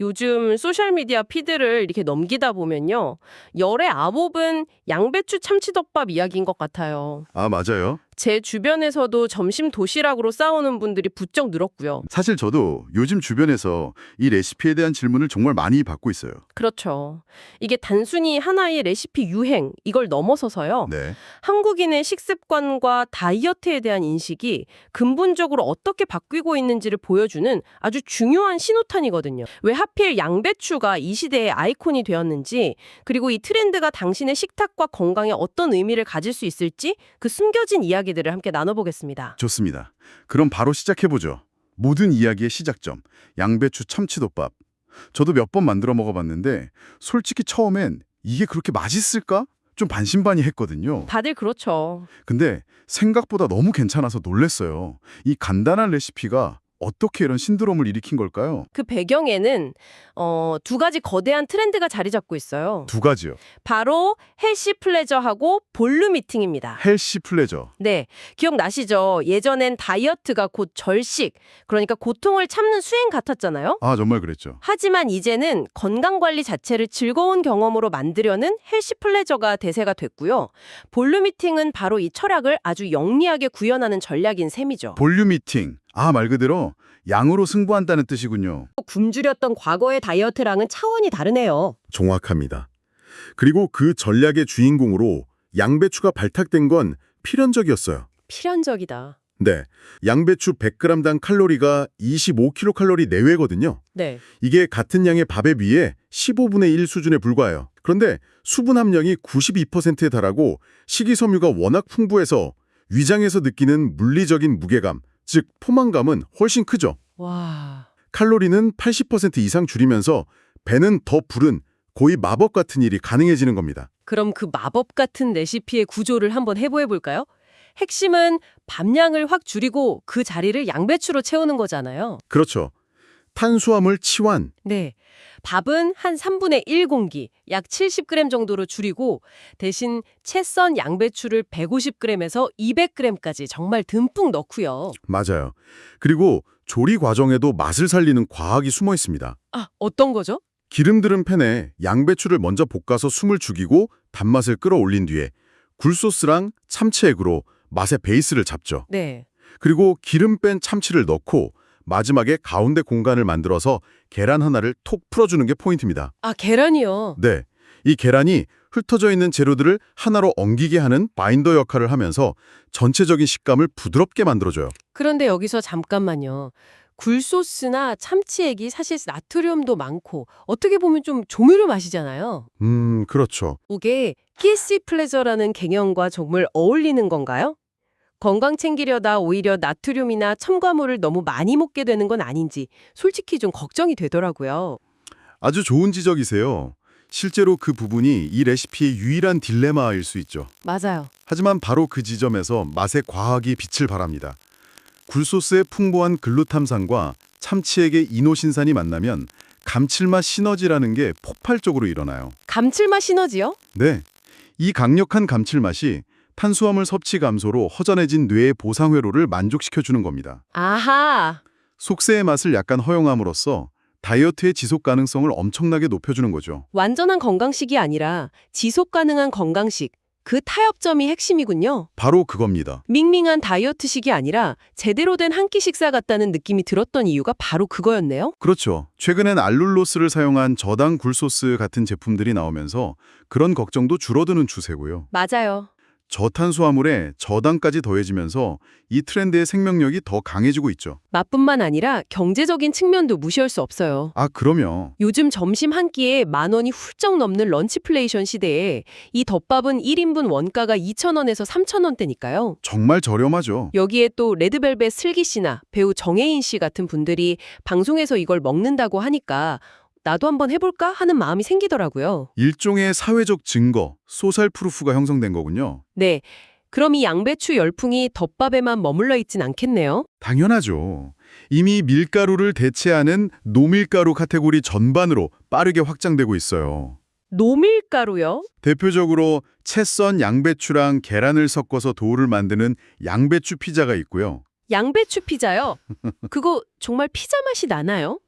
요즘 소셜미디어 피드를 이렇게 넘기다 보면요. 열의 아홉은 양배추 참치덮밥 이야기인 것 같아요. 아, 맞아요. 제 주변에서도 점심 도시락으로 싸우는 분들이 부쩍 늘었고요. 사실 저도 요즘 주변에서 이 레시피에 대한 질문을 정말 많이 받고 있어요. 그렇죠. 이게 단순히 하나의 레시피 유행, 이걸 넘어서서요. 네. 한국인의 식습관과 다이어트에 대한 인식이 근본적으로 어떻게 바뀌고 있는지를 보여주는 아주 중요한 신호탄이거든요. 왜 하필 양배추가 이 시대의 아이콘이 되었는지, 그리고 이 트렌드가 당신의 식탁과 건강에 어떤 의미를 가질 수 있을지 그 숨겨진 이야기들을 함께 나눠보겠습니다. 좋습니다. 그럼 바로 시작해보죠. 모든 이야기의 시작점, 양배추 참치덮밥. 저도 몇 번 만들어 먹어봤는데 솔직히 처음엔 이게 그렇게 맛있을까? 좀 반신반의했거든요. 다들 그렇죠. 근데 생각보다 너무 괜찮아서 놀랐어요. 이 간단한 레시피가 어떻게 이런 신드롬을 일으킨 걸까요? 그 배경에는 두 가지 거대한 트렌드가 자리 잡고 있어요. 두 가지요. 바로 헬시 플레저하고 볼륨 이팅입니다. 헬시 플레저. 네, 기억나시죠? 예전엔 다이어트가 곧 절식, 그러니까 고통을 참는 수행 같았잖아요. 아, 정말 그랬죠. 하지만 이제는 건강관리 자체를 즐거운 경험으로 만들려는 헬시 플레저가 대세가 됐고요. 볼륨 이팅은 바로 이 철학을 아주 영리하게 구현하는 전략인 셈이죠. 볼륨 이팅. 아, 말 그대로 양으로 승부한다는 뜻이군요. 굶주렸던 과거의 다이어트랑은 차원이 다르네요. 정확합니다. 그리고 그 전략의 주인공으로 양배추가 발탁된 건 필연적이었어요. 필연적이다. 네, 양배추 100g당 칼로리가 25kcal 내외거든요. 네. 이게 같은 양의 밥에 비해 15분의 1 수준에 불과해요. 그런데 수분 함량이 92%에 달하고 식이섬유가 워낙 풍부해서 위장에서 느끼는 물리적인 무게감, 즉 포만감은 훨씬 크죠. 와. 칼로리는 80% 이상 줄이면서 배는 더 부른 거의 마법 같은 일이 가능해지는 겁니다. 그럼 그 마법 같은 레시피의 구조를 한번 해볼까요? 핵심은 밥량을 확 줄이고 그 자리를 양배추로 채우는 거잖아요. 그렇죠. 탄수화물 치환, 네. 밥은 한 3분의 1 공기, 약 70g 정도로 줄이고 대신 채 썬 양배추를 150g에서 200g까지 정말 듬뿍 넣고요. 맞아요. 그리고 조리 과정에도 맛을 살리는 과학이 숨어 있습니다. 아, 어떤 거죠? 기름 들은 팬에 양배추를 먼저 볶아서 숨을 죽이고 단맛을 끌어올린 뒤에 굴소스랑 참치액으로 맛의 베이스를 잡죠. 네. 그리고 기름 뺀 참치를 넣고 마지막에 가운데 공간을 만들어서 계란 하나를 톡 풀어주는 게 포인트입니다. 아, 계란이요. 네, 이 계란이 흩어져 있는 재료들을 하나로 엉기게 하는 바인더 역할을 하면서 전체적인 식감을 부드럽게 만들어줘요. 그런데 여기서 잠깐만요. 굴소스나 참치액이 사실 나트륨도 많고 어떻게 보면 좀 조미료 맛이잖아요. 그렇죠. 이게 기시 플레저라는 개념과 정말 어울리는 건가요? 건강 챙기려다 오히려 나트륨이나 첨가물을 너무 많이 먹게 되는 건 아닌지 솔직히 좀 걱정이 되더라고요. 아주 좋은 지적이세요. 실제로 그 부분이 이 레시피의 유일한 딜레마일 수 있죠. 맞아요. 하지만 바로 그 지점에서 맛의 과학이 빛을 발합니다. 굴소스의 풍부한 글루탐산과 참치액의 이노신산이 만나면 감칠맛 시너지라는 게 폭발적으로 일어나요. 감칠맛 시너지요? 네, 이 강력한 감칠맛이 탄수화물 섭취 감소로 허전해진 뇌의 보상회로를 만족시켜주는 겁니다. 아하. 속세의 맛을 약간 허용함으로써 다이어트의 지속 가능성을 엄청나게 높여주는 거죠. 완전한 건강식이 아니라 지속 가능한 건강식. 그 타협점이 핵심이군요. 바로 그겁니다. 밍밍한 다이어트식이 아니라 제대로 된 한 끼 식사 같다는 느낌이 들었던 이유가 바로 그거였네요. 그렇죠. 최근엔 알룰로스를 사용한 저당 굴소스 같은 제품들이 나오면서 그런 걱정도 줄어드는 추세고요. 맞아요. 저탄수화물에 저당까지 더해지면서 이 트렌드의 생명력이 더 강해지고 있죠. 맛뿐만 아니라 경제적인 측면도 무시할 수 없어요. 아, 그럼요. 요즘 점심 한 끼에 10,000원이 훌쩍 넘는 런치플레이션 시대에 이 덮밥은 1인분 원가가 2,000원에서 3,000원대니까요. 정말 저렴하죠. 여기에 또 레드벨벳 슬기 씨나 배우 정혜인 씨 같은 분들이 방송에서 이걸 먹는다고 하니까 나도 한번 해볼까 하는 마음이 생기더라고요. 일종의 사회적 증거, 소셜 프루프가 형성된 거군요. 네, 그럼 이 양배추 열풍이 덮밥에만 머물러 있진 않겠네요. 당연하죠. 이미 밀가루를 대체하는 노밀가루 카테고리 전반으로 빠르게 확장되고 있어요. 노밀가루요? 대표적으로 채 썬 양배추랑 계란을 섞어서 도우를 만드는 양배추 피자가 있고요. 양배추 피자요? 그거 정말 피자 맛이 나나요?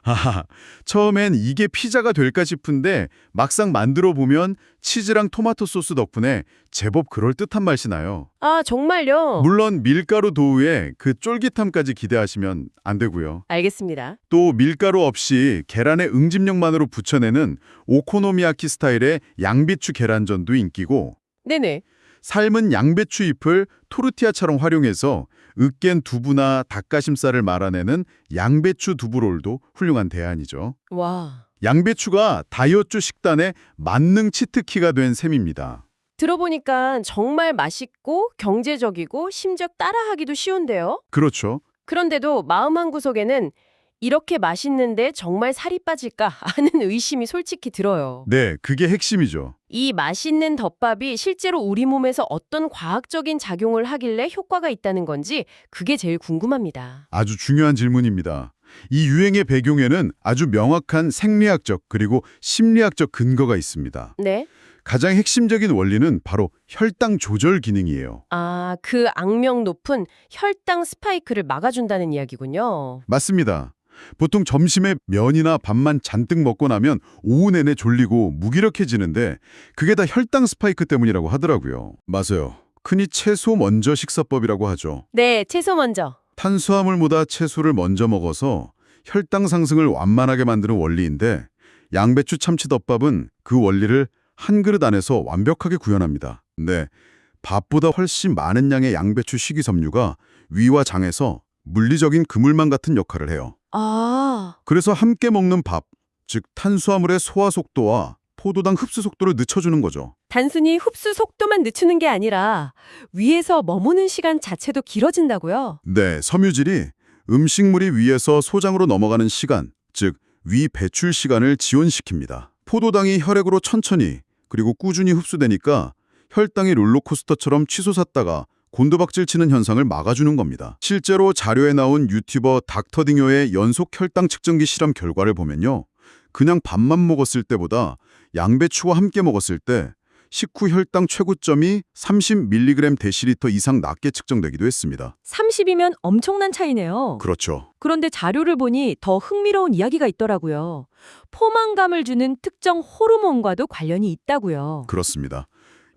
하하, 처음엔 이게 피자가 될까 싶은데 막상 만들어 보면 치즈랑 토마토 소스 덕분에 제법 그럴듯한 맛이 나요. 아, 정말요? 물론 밀가루 도우에 그 쫄깃함까지 기대하시면 안 되고요. 알겠습니다. 또 밀가루 없이 계란의 응집력만으로 부쳐내는 오코노미야키 스타일의 양배추 계란전도 인기고, 네네. 삶은 양배추 잎을 토르티아처럼 활용해서 으깬 두부나 닭가심살을 말아내는 양배추 두부롤도 훌륭한 대안이죠. 와. 양배추가 다이어트 식단의 만능 치트키가 된 셈입니다. 들어보니까 정말 맛있고 경제적이고 심지어 따라하기도 쉬운데요. 그렇죠. 그런데도 마음 한구석에는 이렇게 맛있는데 정말 살이 빠질까 하는 의심이 솔직히 들어요. 네, 그게 핵심이죠. 이 맛있는 덮밥이 실제로 우리 몸에서 어떤 과학적인 작용을 하길래 효과가 있다는 건지 그게 제일 궁금합니다. 아주 중요한 질문입니다. 이 유행의 배경에는 아주 명확한 생리학적 그리고 심리학적 근거가 있습니다. 네? 가장 핵심적인 원리는 바로 혈당 조절 기능이에요. 아, 그 악명 높은 혈당 스파이크를 막아준다는 이야기군요. 맞습니다. 보통 점심에 면이나 밥만 잔뜩 먹고 나면 오후 내내 졸리고 무기력해지는데 그게 다 혈당 스파이크 때문이라고 하더라고요. 맞아요. 흔히 채소 먼저 식사법이라고 하죠. 네, 채소 먼저. 탄수화물보다 채소를 먼저 먹어서 혈당 상승을 완만하게 만드는 원리인데 양배추 참치덮밥은 그 원리를 한 그릇 안에서 완벽하게 구현합니다. 네, 밥보다 훨씬 많은 양의 양배추 식이섬유가 위와 장에서 물리적인 그물망 같은 역할을 해요. 아, 그래서 함께 먹는 밥, 즉 탄수화물의 소화 속도와 포도당 흡수 속도를 늦춰주는 거죠. 단순히 흡수 속도만 늦추는 게 아니라 위에서 머무는 시간 자체도 길어진다고요? 네, 섬유질이 음식물이 위에서 소장으로 넘어가는 시간, 즉 위 배출 시간을 지연시킵니다. 포도당이 혈액으로 천천히 그리고 꾸준히 흡수되니까 혈당이 롤러코스터처럼 치솟았다가 곤두박질 치는 현상을 막아주는 겁니다. 실제로 자료에 나온 유튜버 닥터딩요의 연속 혈당 측정기 실험 결과를 보면요. 그냥 밥만 먹었을 때보다 양배추와 함께 먹었을 때 식후 혈당 최고점이 30mg 데시리터 이상 낮게 측정되기도 했습니다. 30이면 엄청난 차이네요. 그렇죠. 그런데 자료를 보니 더 흥미로운 이야기가 있더라고요. 포만감을 주는 특정 호르몬과도 관련이 있다고요. 그렇습니다.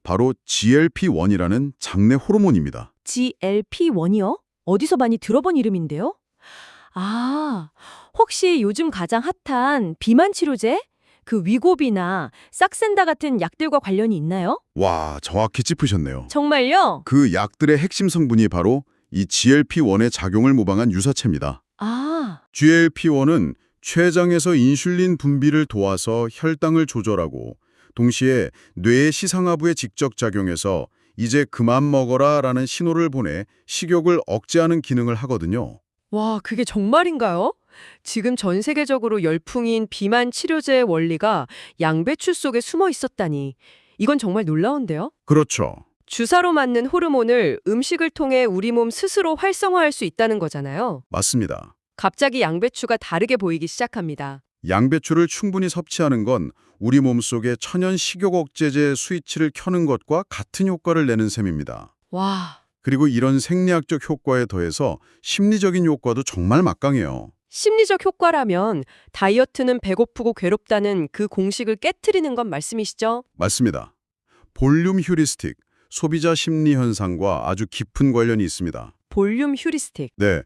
바로 GLP-1이라는 장내 호르몬입니다. GLP-1이요? 어디서 많이 들어본 이름인데요? 아, 혹시 요즘 가장 핫한 비만 치료제? 그 위고비나 싹센다 같은 약들과 관련이 있나요? 와, 정확히 짚으셨네요. 정말요? 그 약들의 핵심 성분이 바로 이 GLP-1의 작용을 모방한 유사체입니다. 아, GLP-1은 췌장에서 인슐린 분비를 도와서 혈당을 조절하고 동시에 뇌의 시상하부에 직접 작용해서 이제 그만 먹어라 라는 신호를 보내 식욕을 억제하는 기능을 하거든요. 와, 그게 정말인가요? 지금 전 세계적으로 열풍인 비만 치료제의 원리가 양배추 속에 숨어 있었다니. 이건 정말 놀라운데요? 그렇죠. 주사로 맞는 호르몬을 음식을 통해 우리 몸 스스로 활성화할 수 있다는 거잖아요. 맞습니다. 갑자기 양배추가 다르게 보이기 시작합니다. 양배추를 충분히 섭취하는 건 우리 몸속에 천연 식욕 억제제 스위치를 켜는 것과 같은 효과를 내는 셈입니다. 와, 그리고 이런 생리학적 효과에 더해서 심리적인 효과도 정말 막강해요. 심리적 효과라면 다이어트는 배고프고 괴롭다는 그 공식을 깨트리는 건 말씀이시죠? 맞습니다. 볼륨 휴리스틱, 소비자 심리 현상과 아주 깊은 관련이 있습니다. 볼륨 휴리스틱. 네,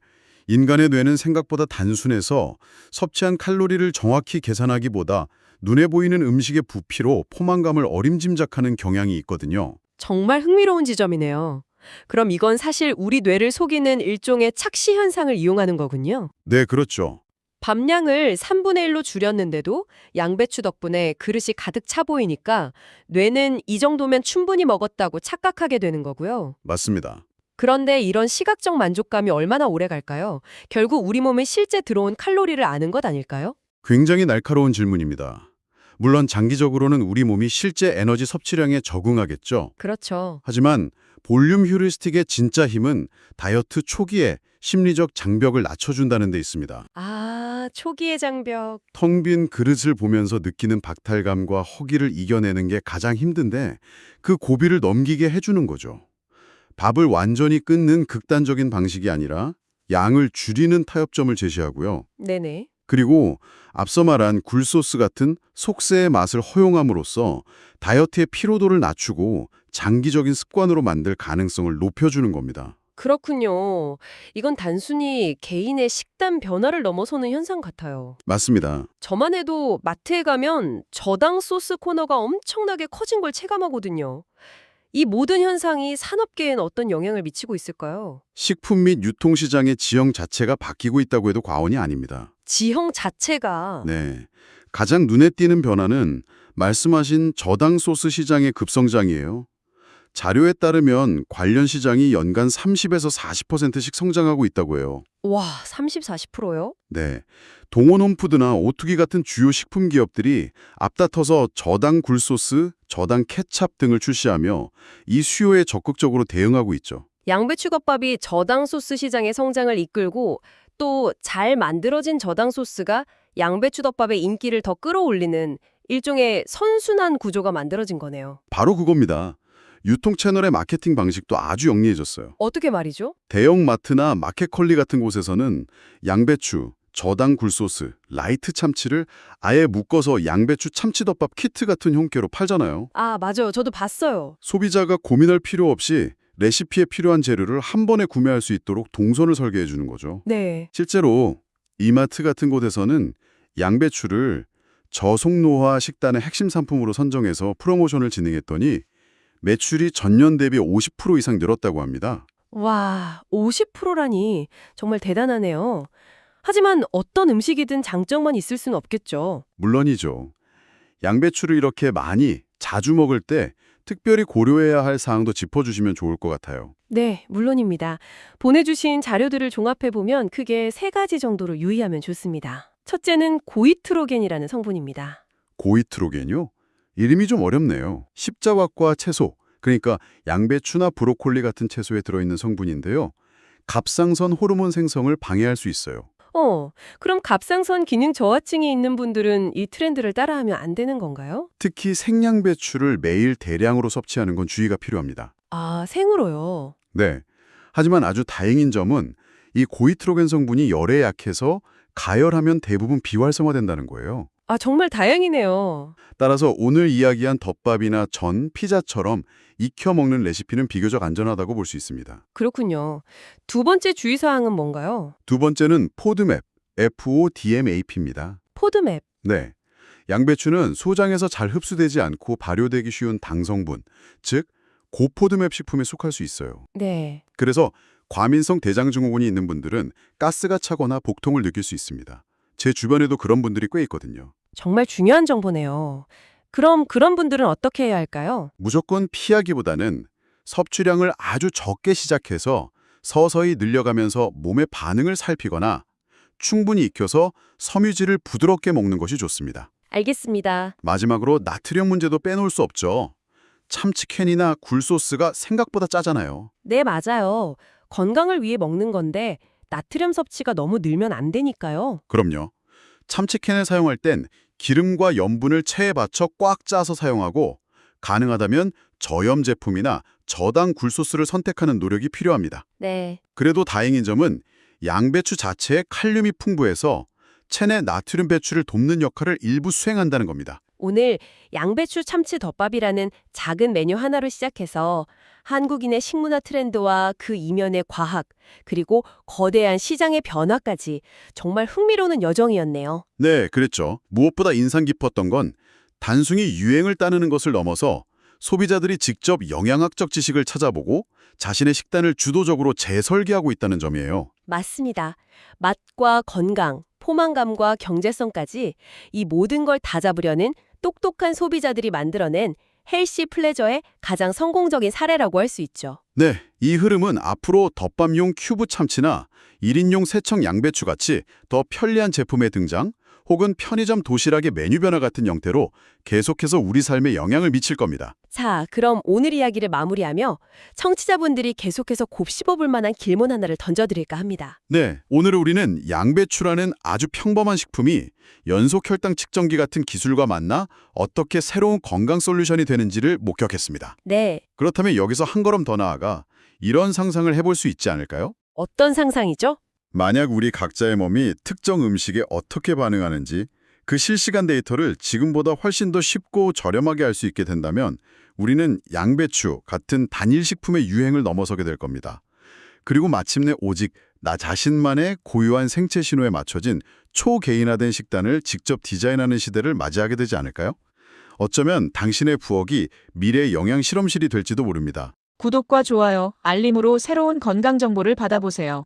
인간의 뇌는 생각보다 단순해서 섭취한 칼로리를 정확히 계산하기보다 눈에 보이는 음식의 부피로 포만감을 어림짐작하는 경향이 있거든요. 정말 흥미로운 지점이네요. 그럼 이건 사실 우리 뇌를 속이는 일종의 착시 현상을 이용하는 거군요. 네, 그렇죠. 밥량을 3분의 1로 줄였는데도 양배추 덕분에 그릇이 가득 차 보이니까 뇌는 이 정도면 충분히 먹었다고 착각하게 되는 거고요. 맞습니다. 그런데 이런 시각적 만족감이 얼마나 오래 갈까요? 결국 우리 몸에 실제 들어온 칼로리를 아는 것 아닐까요? 굉장히 날카로운 질문입니다. 물론 장기적으로는 우리 몸이 실제 에너지 섭취량에 적응하겠죠. 그렇죠. 하지만 볼륨 휴리스틱의 진짜 힘은 다이어트 초기에 심리적 장벽을 낮춰준다는 데 있습니다. 아, 초기의 장벽. 텅 빈 그릇을 보면서 느끼는 박탈감과 허기를 이겨내는 게 가장 힘든데 그 고비를 넘기게 해주는 거죠. 밥을 완전히 끊는 극단적인 방식이 아니라 양을 줄이는 타협점을 제시하고요. 네네. 그리고 앞서 말한 굴소스 같은 속세의 맛을 허용함으로써 다이어트의 피로도를 낮추고 장기적인 습관으로 만들 가능성을 높여주는 겁니다. 그렇군요. 이건 단순히 개인의 식단 변화를 넘어서는 현상 같아요. 맞습니다. 저만 해도 마트에 가면 저당 소스 코너가 엄청나게 커진 걸 체감하거든요. 이 모든 현상이 산업계에는 어떤 영향을 미치고 있을까요? 식품 및 유통시장의 지형 자체가 바뀌고 있다고 해도 과언이 아닙니다. 지형 자체가 네, 가장 눈에 띄는 변화는 말씀하신 저당 소스 시장의 급성장이에요. 자료에 따르면 관련 시장이 연간 30에서 40%씩 성장하고 있다고 해요. 와, 30, 40%요? 네, 동원홈푸드나 오투기 같은 주요 식품 기업들이 앞다퉈서 저당 굴소스, 저당 케찹 등을 출시하며 이 수요에 적극적으로 대응하고 있죠. 양배추덮밥이 저당 소스 시장의 성장을 이끌고 또 잘 만들어진 저당 소스가 양배추덮밥의 인기를 더 끌어올리는 일종의 선순환 구조가 만들어진 거네요. 바로 그겁니다. 유통 채널의 마케팅 방식도 아주 영리해졌어요. 어떻게 말이죠? 대형 마트나 마켓컬리 같은 곳에서는 양배추, 저당 굴소스, 라이트 참치를 아예 묶어서 양배추 참치덮밥 키트 같은 형태로 팔잖아요. 아, 맞아요. 저도 봤어요. 소비자가 고민할 필요 없이 레시피에 필요한 재료를 한 번에 구매할 수 있도록 동선을 설계해 주는 거죠. 네. 실제로 이마트 같은 곳에서는 양배추를 저속노화 식단의 핵심 상품으로 선정해서 프로모션을 진행했더니 매출이 전년 대비 50% 이상 늘었다고 합니다. 와, 50%라니 정말 대단하네요. 하지만 어떤 음식이든 장점만 있을 수는 없겠죠. 물론이죠. 양배추를 이렇게 많이 자주 먹을 때 특별히 고려해야 할 사항도 짚어주시면 좋을 것 같아요. 네, 물론입니다. 보내주신 자료들을 종합해보면 크게 3가지 정도로 유의하면 좋습니다. 첫째는 고이트로겐이라는 성분입니다. 고이트로겐이요? 이름이 좀 어렵네요. 십자화과 채소, 그러니까 양배추나 브로콜리 같은 채소에 들어있는 성분인데요. 갑상선 호르몬 생성을 방해할 수 있어요. 그럼 갑상선 기능 저하증이 있는 분들은 이 트렌드를 따라하면 안 되는 건가요? 특히 생양배추를 매일 대량으로 섭취하는 건 주의가 필요합니다. 아, 생으로요. 네. 하지만 아주 다행인 점은 이 고이트로겐 성분이 열에 약해서 가열하면 대부분 비활성화된다는 거예요. 아, 정말 다행이네요. 따라서 오늘 이야기한 덮밥이나 전, 피자처럼 익혀 먹는 레시피는 비교적 안전하다고 볼 수 있습니다. 그렇군요. 두 번째 주의사항은 뭔가요? 두 번째는 포드맵, FODMAP입니다. 포드맵. 네. 양배추는 소장에서 잘 흡수되지 않고 발효되기 쉬운 당성분, 즉 고포드맵 식품에 속할 수 있어요. 네. 그래서 과민성 대장증후군이 있는 분들은 가스가 차거나 복통을 느낄 수 있습니다. 제 주변에도 그런 분들이 꽤 있거든요. 정말 중요한 정보네요. 그럼 그런 분들은 어떻게 해야 할까요? 무조건 피하기보다는 섭취량을 아주 적게 시작해서 서서히 늘려가면서 몸의 반응을 살피거나 충분히 익혀서 섬유질을 부드럽게 먹는 것이 좋습니다. 알겠습니다. 마지막으로 나트륨 문제도 빼놓을 수 없죠. 참치캔이나 굴소스가 생각보다 짜잖아요. 네, 맞아요. 건강을 위해 먹는 건데 나트륨 섭취가 너무 늘면 안 되니까요. 그럼요. 참치캔을 사용할 땐 기름과 염분을 체에 받쳐 꽉 짜서 사용하고 가능하다면 저염 제품이나 저당 굴소스를 선택하는 노력이 필요합니다. 네. 그래도 다행인 점은 양배추 자체에 칼륨이 풍부해서 체내 나트륨 배출을 돕는 역할을 일부 수행한다는 겁니다. 오늘 양배추 참치 덮밥이라는 작은 메뉴 하나로 시작해서 한국인의 식문화 트렌드와 그 이면의 과학, 그리고 거대한 시장의 변화까지 정말 흥미로운 여정이었네요. 네, 그랬죠. 무엇보다 인상 깊었던 건 단순히 유행을 따르는 것을 넘어서 소비자들이 직접 영양학적 지식을 찾아보고 자신의 식단을 주도적으로 재설계하고 있다는 점이에요. 맞습니다. 맛과 건강, 포만감과 경제성까지 이 모든 걸 다 잡으려는 똑똑한 소비자들이 만들어낸 헬시 플레저의 가장 성공적인 사례라고 할 수 있죠. 네, 이 흐름은 앞으로 덮밥용 큐브 참치나 1인용 세청 양배추 같이 더 편리한 제품의 등장, 혹은 편의점 도시락의 메뉴 변화 같은 형태로 계속해서 우리 삶에 영향을 미칠 겁니다. 자, 그럼 오늘 이야기를 마무리하며 청취자분들이 계속해서 곱씹어볼 만한 길문 하나를 던져드릴까 합니다. 네, 오늘 우리는 양배추라는 아주 평범한 식품이 연속 혈당 측정기 같은 기술과 만나 어떻게 새로운 건강 솔루션이 되는지를 목격했습니다. 네, 그렇다면 여기서 한 걸음 더 나아가 이런 상상을 해볼 수 있지 않을까요? 어떤 상상이죠? 만약 우리 각자의 몸이 특정 음식에 어떻게 반응하는지 그 실시간 데이터를 지금보다 훨씬 더 쉽고 저렴하게 알 수 있게 된다면 우리는 양배추 같은 단일 식품의 유행을 넘어서게 될 겁니다. 그리고 마침내 오직 나 자신만의 고유한 생체 신호에 맞춰진 초개인화된 식단을 직접 디자인하는 시대를 맞이하게 되지 않을까요? 어쩌면 당신의 부엌이 미래의 영양 실험실이 될지도 모릅니다. 구독과 좋아요, 알림으로 새로운 건강 정보를 받아보세요.